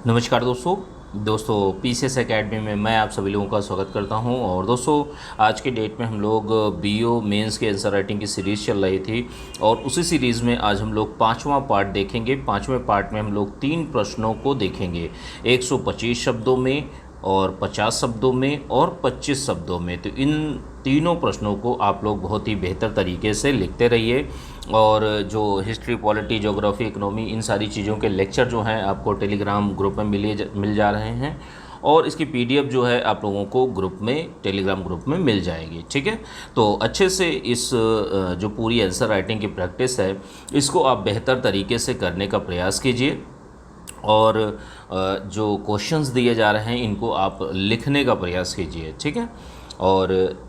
नमस्कार दोस्तों PCS academy में मैं आप सभी लोगों का स्वागत करता हूं। और दोस्तों आज के डेट में हम लोग बीओ मेंस के आंसर राइटिंग की सीरीज़ चल रही थी और उसी सीरीज़ में आज हम लोग पांचवा पार्ट देखेंगे। पांचवें पार्ट में हम लोग 3 प्रश्नों को देखेंगे, 125 शब्दों में और 50 शब्दों में और 25 शब्दों में। तो इन तीनों प्रश्नों को आप लोग बहुत ही बेहतर तरीके से लिखते रहिए। और जो हिस्ट्री, पॉलिटी, ज्योग्राफी, इकोनॉमी, इन सारी चीज़ों के लेक्चर जो हैं आपको टेलीग्राम ग्रुप में मिल जा रहे हैं और इसकी पीडीएफ जो है आप लोगों को ग्रुप में, टेलीग्राम ग्रुप में मिल जाएगी। ठीक है, तो अच्छे से इस जो पूरी आंसर राइटिंग की प्रैक्टिस है इसको आप बेहतर तरीके से करने का प्रयास कीजिए और जो क्वेश्चंस दिए जा रहे हैं इनको आप लिखने का प्रयास कीजिए। ठीक है, और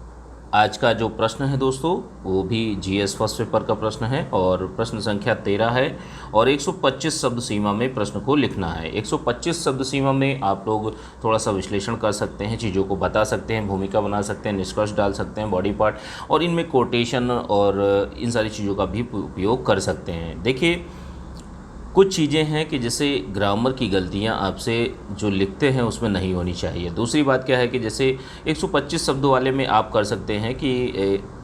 आज का जो प्रश्न है दोस्तों वो भी जीएस फर्स्ट पेपर का प्रश्न है और प्रश्न संख्या 13 है और 125 शब्द सीमा में प्रश्न को लिखना है। 125 शब्द सीमा में आप लोग थोड़ा सा विश्लेषण कर सकते हैं, चीज़ों को बता सकते हैं, भूमिका बना सकते हैं, निष्कर्ष डाल सकते हैं, बॉडी पार्ट, और इनमें कोटेशन और इन सारी चीज़ों का भी उपयोग कर सकते हैं। देखिए, कुछ चीज़ें हैं कि जैसे ग्रामर की गलतियां आपसे जो लिखते हैं उसमें नहीं होनी चाहिए। दूसरी बात क्या है कि जैसे 125 शब्दों वाले में आप कर सकते हैं कि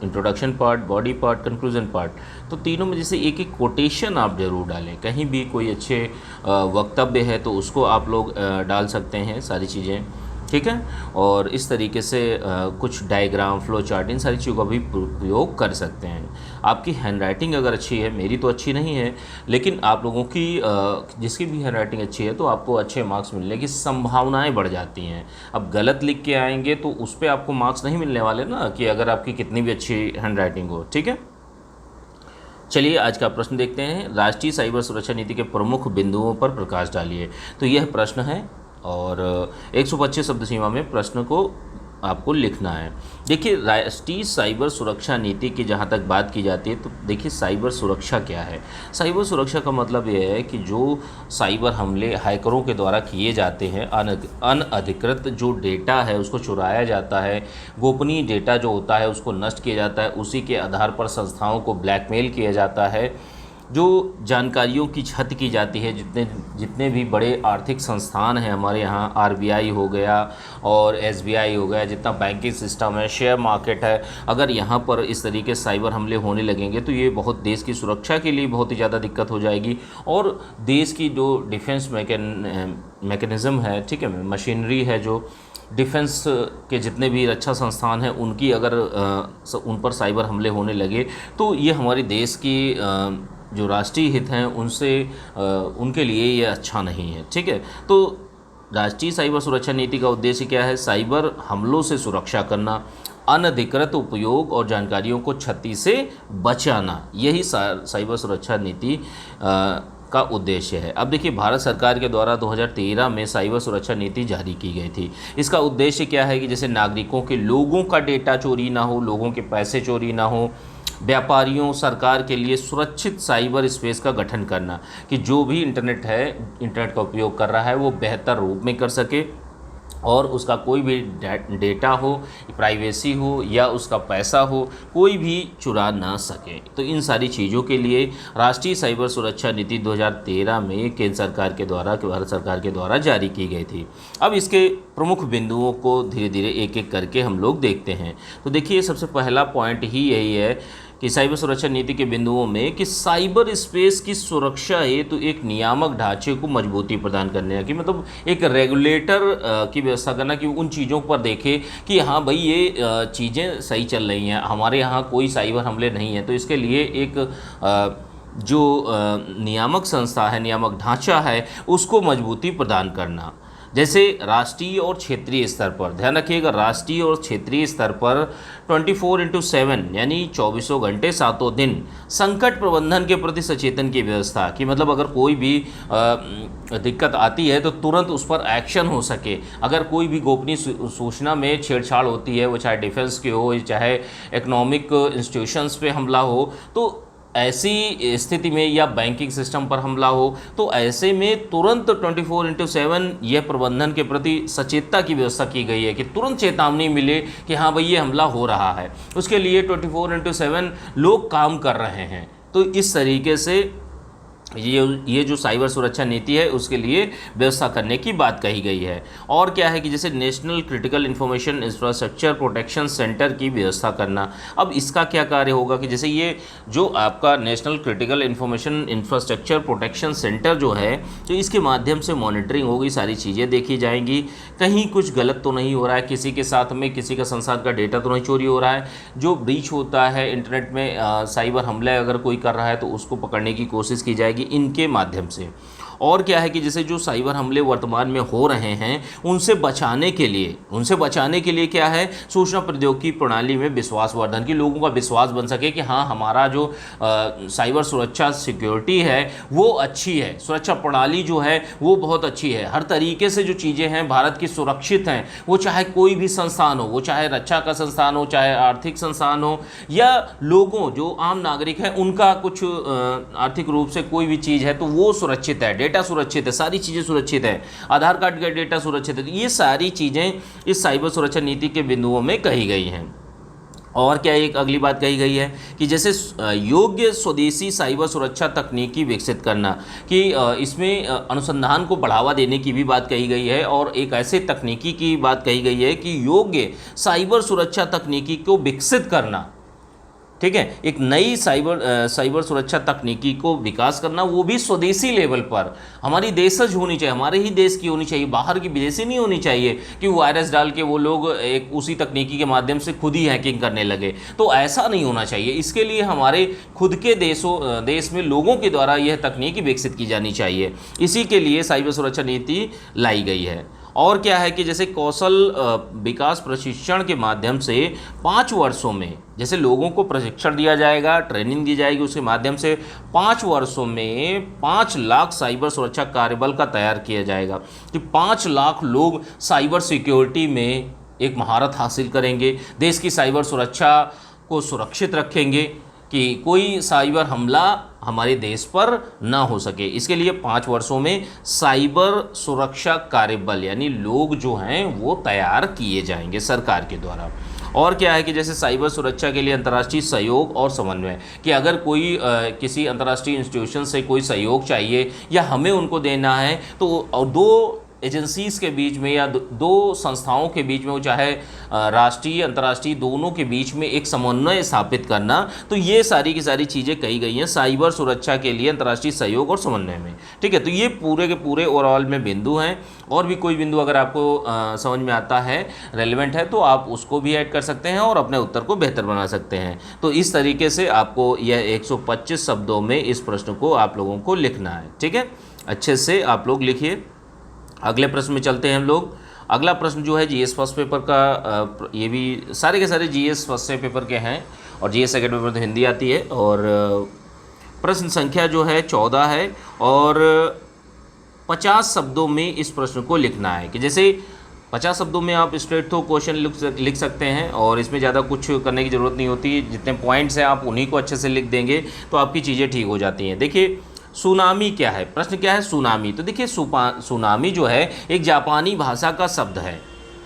introduction part, body part, conclusion part, तो तीनों में जैसे एक एक कोटेशन आप ज़रूर डालें। कहीं भी कोई अच्छे वक्तव्य है तो उसको आप लोग डाल सकते हैं, सारी चीज़ें। ठीक है, और इस तरीके से कुछ डायग्राम, फ्लो चार्ट, इन सारी चीज़ों का भी प्रयोग कर सकते हैं। आपकी हैंडराइटिंग अगर अच्छी है, मेरी तो अच्छी नहीं है, लेकिन आप लोगों की जिसकी भी हैंडराइटिंग अच्छी है तो आपको अच्छे मार्क्स मिलने की संभावनाएं बढ़ जाती हैं। अब गलत लिख के आएंगे तो उस पर आपको मार्क्स नहीं मिलने वाले ना, कि अगर आपकी कितनी भी अच्छी हैंडराइटिंग हो। ठीक है, चलिए आज का प्रश्न देखते हैं। राष्ट्रीय साइबर सुरक्षा नीति के प्रमुख बिंदुओं पर प्रकाश डालिए। तो यह प्रश्न है और 125 शब्द सीमा में प्रश्न को आपको लिखना है। देखिए, राष्ट्रीय साइबर सुरक्षा नीति की जहाँ तक बात की जाती है तो देखिए, साइबर सुरक्षा क्या है। साइबर सुरक्षा का मतलब यह है कि जो साइबर हमले हैकरों के द्वारा किए जाते हैं, अनधिकृत जो डेटा है उसको चुराया जाता है, गोपनीय डेटा जो होता है उसको नष्ट किया जाता है, उसी के आधार पर संस्थाओं को ब्लैकमेल किया जाता है, जो जानकारियों की छत की जाती है, जितने भी बड़े आर्थिक संस्थान हैं हमारे यहाँ, आरबीआई हो गया और एसबीआई हो गया, जितना बैंकिंग सिस्टम है, शेयर मार्केट है, अगर यहाँ पर इस तरीके से साइबर हमले होने लगेंगे तो ये बहुत देश की सुरक्षा के लिए बहुत ही ज़्यादा दिक्कत हो जाएगी। और देश की जो डिफेंस मैकेनिज़्म है, ठीक है, मशीनरी है, जो डिफेंस के जितने भी रक्षा संस्थान हैं उनकी अगर उन पर साइबर हमले होने लगे तो ये हमारे देश की जो राष्ट्रीय हित हैं उनसे उनके लिए ये अच्छा नहीं है। ठीक है, तो राष्ट्रीय साइबर सुरक्षा नीति का उद्देश्य क्या है? साइबर हमलों से सुरक्षा करना, अनधिकृत उपयोग और जानकारियों को क्षति से बचाना, यही साइबर सुरक्षा नीति का उद्देश्य है। अब देखिए, भारत सरकार के द्वारा 2013 में साइबर सुरक्षा नीति जारी की गई थी। इसका उद्देश्य क्या है कि जैसे नागरिकों के, लोगों का डेटा चोरी ना हो, लोगों के पैसे चोरी ना हो, व्यापारियों, सरकार के लिए सुरक्षित साइबर स्पेस का गठन करना, कि जो भी इंटरनेट का उपयोग कर रहा है वो बेहतर रूप में कर सके और उसका कोई भी डेटा हो, प्राइवेसी हो या उसका पैसा हो, कोई भी चुरा ना सके। तो इन सारी चीज़ों के लिए राष्ट्रीय साइबर सुरक्षा नीति 2013 में केंद्र सरकार के द्वारा, भारत सरकार के द्वारा जारी की गई थी। अब इसके प्रमुख बिंदुओं को धीरे धीरे एक एक करके हम लोग देखते हैं। तो देखिए, सबसे पहला पॉइंट ही यही है कि साइबर सुरक्षा नीति के बिंदुओं में कि साइबर स्पेस की सुरक्षा हेतु तो एक नियामक ढांचे को मजबूती प्रदान करने की, मतलब एक रेगुलेटर की व्यवस्था करना, कि उन चीज़ों पर देखे कि हाँ भाई ये चीज़ें सही चल रही हैं, हमारे यहाँ कोई साइबर हमले नहीं है। तो इसके लिए एक जो नियामक संस्था है, नियामक ढांचा है, उसको मजबूती प्रदान करना। जैसे राष्ट्रीय और क्षेत्रीय स्तर पर, ध्यान रखिएगा, राष्ट्रीय और क्षेत्रीय स्तर पर 24/7 यानी 24 घंटे 7 दिन संकट प्रबंधन के प्रति सचेतन की व्यवस्था, कि मतलब अगर कोई भी दिक्कत आती है तो तुरंत उस पर एक्शन हो सके। अगर कोई भी गोपनीय सूचना में छेड़छाड़ होती है, वो चाहे डिफेंस की हो, चाहे इकोनॉमिक इंस्टीट्यूशंस पे हमला हो, तो ऐसी स्थिति में, या बैंकिंग सिस्टम पर हमला हो, तो ऐसे में तुरंत 24/7 यह प्रबंधन के प्रति सचेतता की व्यवस्था की गई है कि तुरंत चेतावनी मिले कि हाँ भाई ये हमला हो रहा है। उसके लिए 24/7 लोग काम कर रहे हैं। तो इस तरीके से ये जो साइबर सुरक्षा नीति है उसके लिए व्यवस्था करने की बात कही गई है। और क्या है कि जैसे national critical information infrastructure protection centre की व्यवस्था करना। अब इसका क्या कार्य होगा कि जैसे ये जो आपका national critical information infrastructure protection centre जो है, तो इसके माध्यम से मॉनिटरिंग होगी, सारी चीज़ें देखी जाएंगी, कहीं कुछ गलत तो नहीं हो रहा है, किसी के साथ में किसी का संसाधन का डेटा तो नहीं चोरी हो रहा है, जो ब्रीच होता है इंटरनेट में साइबर हमले अगर कोई कर रहा है तो उसको पकड़ने की कोशिश की जाएगी इनके माध्यम से। और क्या है कि जैसे जो साइबर हमले वर्तमान में हो रहे हैं उनसे बचाने के लिए क्या है, सूचना प्रौद्योगिकी प्रणाली में विश्वासवर्धन, की लोगों का विश्वास बन सके कि हाँ हमारा जो साइबर सुरक्षा सिक्योरिटी है वो अच्छी है, सुरक्षा प्रणाली जो है वो बहुत अच्छी है, हर तरीके से जो चीज़ें हैं भारत की सुरक्षित हैं, वो चाहे कोई भी संस्थान हो, वो चाहे रक्षा का संस्थान हो, चाहे आर्थिक संस्थान हो, या लोगों जो आम नागरिक हैं उनका कुछ आर्थिक रूप से कोई भी चीज़ है तो वो सुरक्षित है, डेटा सुरक्षित है, सारी चीज़ें सुरक्षित है, आधार कार्ड का डेटा सुरक्षित है। तो ये सारी चीज़ें इस साइबर सुरक्षा नीति के बिंदुओं में कही गई हैं। और क्या एक अगली बात कही गई है कि जैसे योग्य स्वदेशी साइबर सुरक्षा तकनीकी विकसित करना, कि इसमें अनुसंधान को बढ़ावा देने की भी बात कही गई है, और एक ऐसे तकनीकी की बात कही गई है कि योग्य साइबर सुरक्षा तकनीकी को विकसित करना। ठीक है, एक नई साइबर सुरक्षा तकनीकी को विकास करना, वो भी स्वदेशी लेवल पर, हमारी देशज होनी चाहिए, हमारे ही देश की होनी चाहिए, बाहर की विदेशी नहीं होनी चाहिए कि वायरस डाल के वो लोग एक उसी तकनीकी के माध्यम से खुद ही हैकिंग करने लगे। तो ऐसा नहीं होना चाहिए, इसके लिए हमारे खुद के देश में लोगों के द्वारा यह तकनीकी विकसित की जानी चाहिए। इसी के लिए साइबर सुरक्षा नीति लाई गई है। और क्या है कि जैसे कौशल विकास प्रशिक्षण के माध्यम से 5 वर्षों में जैसे लोगों को प्रशिक्षण दिया जाएगा, ट्रेनिंग दी जाएगी, उसके माध्यम से 5 वर्षों में 5 लाख साइबर सुरक्षा कार्यबल का तैयार किया जाएगा कि 5 लाख लोग साइबर सिक्योरिटी में एक महारत हासिल करेंगे, देश की साइबर सुरक्षा को सुरक्षित रखेंगे कि कोई साइबर हमला हमारे देश पर ना हो सके। इसके लिए 5 वर्षों में साइबर सुरक्षा कार्यबल यानी लोग जो हैं वो तैयार किए जाएंगे सरकार के द्वारा। और क्या है कि जैसे साइबर सुरक्षा के लिए अंतर्राष्ट्रीय सहयोग और समन्वय, कि अगर कोई किसी अंतर्राष्ट्रीय इंस्टीट्यूशन से कोई सहयोग चाहिए या हमें उनको देना है, तो और 2 एजेंसीज़ के बीच में या 2 संस्थाओं के बीच में, वो चाहे राष्ट्रीय अंतर्राष्ट्रीय दोनों के बीच में एक समन्वय स्थापित करना। तो ये सारी की सारी चीज़ें कही गई हैं साइबर सुरक्षा के लिए अंतर्राष्ट्रीय सहयोग और समन्वय में। ठीक है, तो ये पूरे के पूरे ओवरऑल में बिंदु हैं। और भी कोई बिंदु अगर आपको समझ में आता है, रेलेवेंट है, तो आप उसको भी ऐड कर सकते हैं और अपने उत्तर को बेहतर बना सकते हैं। तो इस तरीके से आपको यह 125 शब्दों में इस प्रश्न को आप लोगों को लिखना है। ठीक है, अच्छे से आप लोग लिखिए। अगले प्रश्न में चलते हैं हम लोग। अगला प्रश्न जो है जीएस फर्स्ट पेपर का, ये भी सारे के सारे जीएस फर्स्ट पेपर के हैं, और जीएस सेकंड पेपर तो हिंदी आती है। और प्रश्न संख्या जो है 14 है, और 50 शब्दों में इस प्रश्न को लिखना है। कि जैसे 50 शब्दों में आप स्ट्रेट थ्रू क्वेश्चन लिख सकते हैं, और इसमें ज़्यादा कुछ करने की ज़रूरत नहीं होती। जितने पॉइंट्स हैं आप उन्हीं को अच्छे से लिख देंगे तो आपकी चीज़ें ठीक हो जाती हैं। देखिए सुनामी क्या है, प्रश्न क्या है, सुनामी। तो देखिए सुनामी जो है एक जापानी भाषा का शब्द है।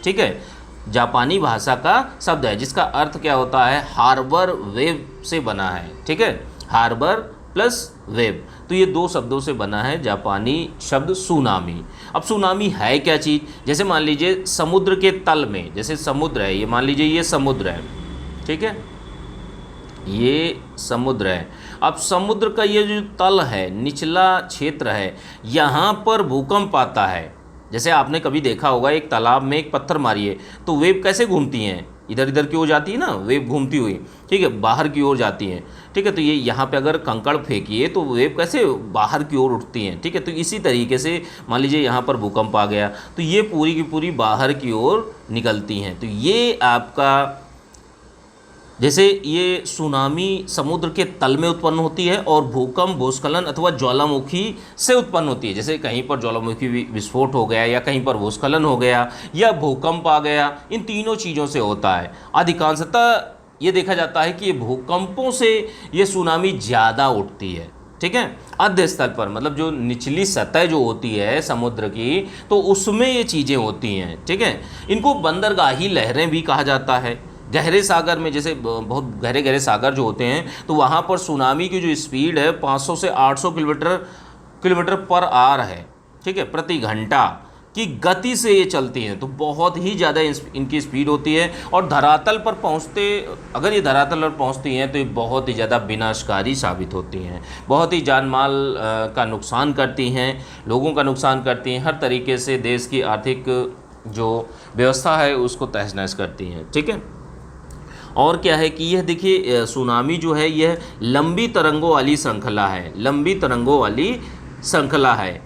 ठीक है, जापानी भाषा का शब्द है जिसका अर्थ क्या होता है, हार्बर वेव से बना है। ठीक है, हार्बर प्लस वेव, तो ये 2 शब्दों से बना है जापानी शब्द सुनामी। अब सुनामी है क्या चीज़, जैसे मान लीजिए समुद्र के तल में, जैसे समुद्र है, ये मान लीजिए ये समुद्र है। ठीक है, ये समुद्र है। अब समुद्र का ये जो तल है, निचला क्षेत्र है, यहाँ पर भूकंप आता है। जैसे आपने कभी देखा होगा एक तालाब में एक पत्थर मारिए तो वेव कैसे घूमती हैं, इधर इधर की ओर जाती है ना वेव घूमती हुई। ठीक है, बाहर की ओर जाती हैं। ठीक है, तो ये यहाँ पे अगर कंकड़ फेंकिए तो वेव कैसे बाहर की ओर उठती हैं। ठीक है, तो इसी तरीके से मान लीजिए यहाँ पर भूकंप आ गया तो ये पूरी की पूरी बाहर की ओर निकलती हैं। तो ये आपका, जैसे ये सुनामी समुद्र के तल में उत्पन्न होती है, और भूकंप भूस्खलन अथवा ज्वालामुखी से उत्पन्न होती है। जैसे कहीं पर ज्वालामुखी विस्फोट हो गया, या कहीं पर भूस्खलन हो गया, या भूकंप आ गया, इन तीनों चीज़ों से होता है। अधिकांशतः ये देखा जाता है कि ये भूकंपों से ये सुनामी ज़्यादा उठती है। ठीक है, आद्य स्तर पर, मतलब जो निचली सतह जो होती है समुद्र की, तो उसमें ये चीज़ें होती हैं। ठीक है, इनको बंदरगाही लहरें भी कहा जाता है। गहरे सागर में, जैसे बहुत गहरे गहरे सागर जो होते हैं, तो वहाँ पर सुनामी की जो स्पीड है 500 से 800 किलोमीटर पर आवर है, ठीक है, प्रति घंटा की गति से ये चलती हैं। तो बहुत ही ज़्यादा इनकी स्पीड होती है, और धरातल पर पहुँचते, अगर ये धरातल पर पहुँचती हैं तो ये बहुत ही ज़्यादा विनाशकारी साबित होती हैं, बहुत ही जान माल का नुकसान करती हैं, लोगों का नुकसान करती हैं, हर तरीके से देश की आर्थिक जो व्यवस्था है उसको तहस नहस करती हैं, ठीक है। और क्या है कि यह देखिए सुनामी जो है यह लंबी तरंगों वाली श्रृंखला है, लंबी तरंगों वाली श्रृंखला है।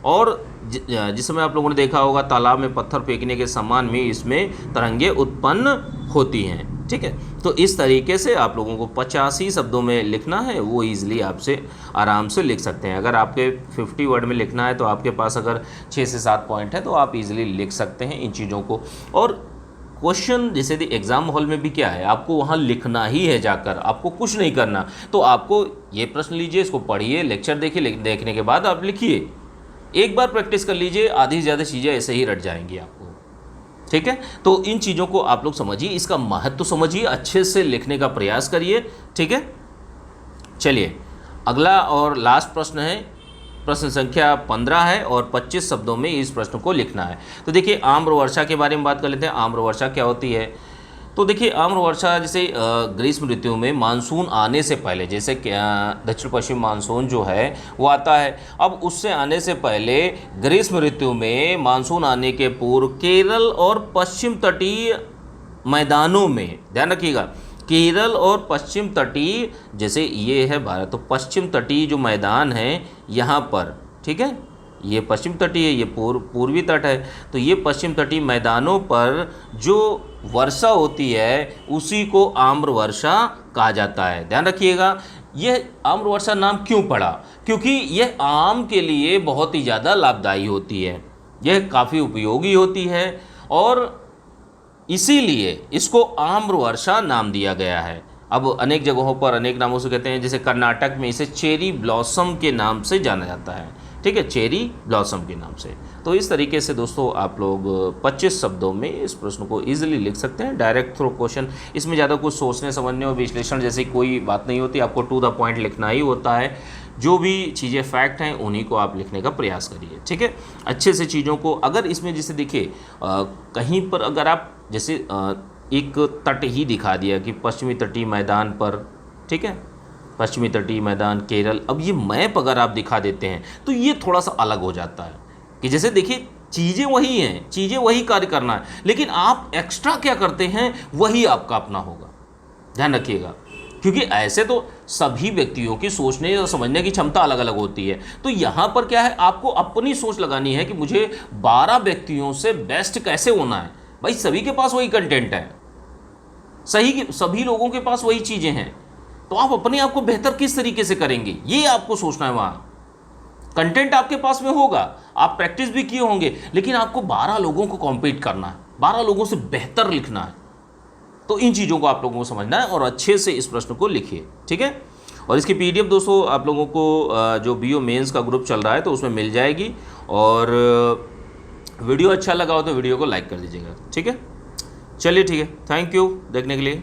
और जिस समय आप लोगों ने देखा होगा तालाब में पत्थर फेंकने के समान में इसमें तरंगे उत्पन्न होती हैं, ठीक है। तो इस तरीके से आप लोगों को 85 शब्दों में लिखना है, वो ईजिली आपसे आराम से लिख सकते हैं। अगर आपके 50 वर्ड में लिखना है तो आपके पास अगर 6 से 7 पॉइंट है तो आप इजीली लिख सकते हैं इन चीज़ों को। और क्वेश्चन जैसे एग्ज़ाम हॉल में भी क्या है, आपको वहाँ लिखना ही है जाकर, आपको कुछ नहीं करना। तो आपको ये प्रश्न लीजिए, इसको पढ़िए, लेक्चर देखिए, देखने के बाद आप लिखिए, एक बार प्रैक्टिस कर लीजिए, आधी से ज़्यादा चीज़ें ऐसे ही रट जाएंगी आपको, ठीक है। तो इन चीज़ों को आप लोग समझिए, इसका महत्व समझिए, अच्छे से लिखने का प्रयास करिए, ठीक है। चलिए अगला और लास्ट प्रश्न है, प्रश्न संख्या 15 है और 25 शब्दों में इस प्रश्न को लिखना है। तो देखिए आम्र वर्षा के बारे में बात कर लेते हैं। आम्र वर्षा क्या होती है? तो देखिए आम्र वर्षा जैसे ग्रीष्म ऋतु में मानसून आने से पहले, जैसे दक्षिण पश्चिम मानसून जो है वो आता है, अब उससे आने से पहले ग्रीष्म ऋतु में मानसून आने के पूर्व केरल और पश्चिम तटीय मैदानों में, ध्यान रखिएगा, केरल और पश्चिम तटीय, जैसे ये है भारत, तो पश्चिम तटीय जो मैदान है यहाँ पर, ठीक है, ये पश्चिम तटीय है, ये पूर्वी तट है, तो ये पश्चिम तटीय मैदानों पर जो वर्षा होती है उसी को आम्र वर्षा कहा जाता है। ध्यान रखिएगा, यह आम्र वर्षा नाम क्यों पड़ा? क्योंकि यह आम के लिए बहुत ही ज़्यादा लाभदायी होती है, यह काफ़ी उपयोगी होती है, और इसीलिए इसको आम्र वर्षा नाम दिया गया है। अब अनेक जगहों पर अनेक नामों से कहते हैं, जैसे कर्नाटक में इसे चेरी ब्लॉसम के नाम से जाना जाता है, ठीक है, चेरी ब्लॉसम के नाम से। तो इस तरीके से दोस्तों आप लोग 25 शब्दों में इस प्रश्न को इजीली लिख सकते हैं, डायरेक्ट थ्रू क्वेश्चन। इसमें ज़्यादा कुछ सोचने समझने और विश्लेषण जैसी कोई बात नहीं होती, आपको टू द पॉइंट लिखना ही होता है। जो भी चीज़ें फैक्ट हैं उन्हीं को आप लिखने का प्रयास करिए, ठीक है, अच्छे से चीज़ों को। अगर इसमें जैसे देखिए कहीं पर अगर आप जैसे एक तट ही दिखा दिया कि पश्चिमी तटीय मैदान पर, ठीक है, पश्चिमी तटीय मैदान केरल, अब ये मैप अगर आप दिखा देते हैं तो ये थोड़ा सा अलग हो जाता है कि जैसे देखिए चीज़ें वही हैं, चीज़ें वही कार्य करना है, लेकिन आप एक्स्ट्रा क्या करते हैं वही आपका अपना होगा। ध्यान रखिएगा, क्योंकि ऐसे तो सभी व्यक्तियों की सोचने और समझने की क्षमता अलग अलग होती है। तो यहाँ पर क्या है, आपको अपनी सोच लगानी है कि मुझे 12 व्यक्तियों से बेस्ट कैसे होना है। भाई सभी के पास वही कंटेंट है, सभी लोगों के पास वही चीज़ें हैं, तो आप अपने आप को बेहतर किस तरीके से करेंगे ये आपको सोचना है। वहाँ कंटेंट आपके पास में होगा, आप प्रैक्टिस भी किए होंगे, लेकिन आपको 12 लोगों को कॉम्पीट करना है, 12 लोगों से बेहतर लिखना है। तो इन चीज़ों को आप लोगों को समझना है और अच्छे से इस प्रश्न को लिखिए, ठीक है। और इसकी पीडीएफ दोस्तों आप लोगों को जो बीओ मेंस का ग्रुप चल रहा है तो उसमें मिल जाएगी। और वीडियो अच्छा लगा हो तो वीडियो को लाइक कर दीजिएगा, ठीक है। चलिए ठीक है, थैंक यू देखने के लिए।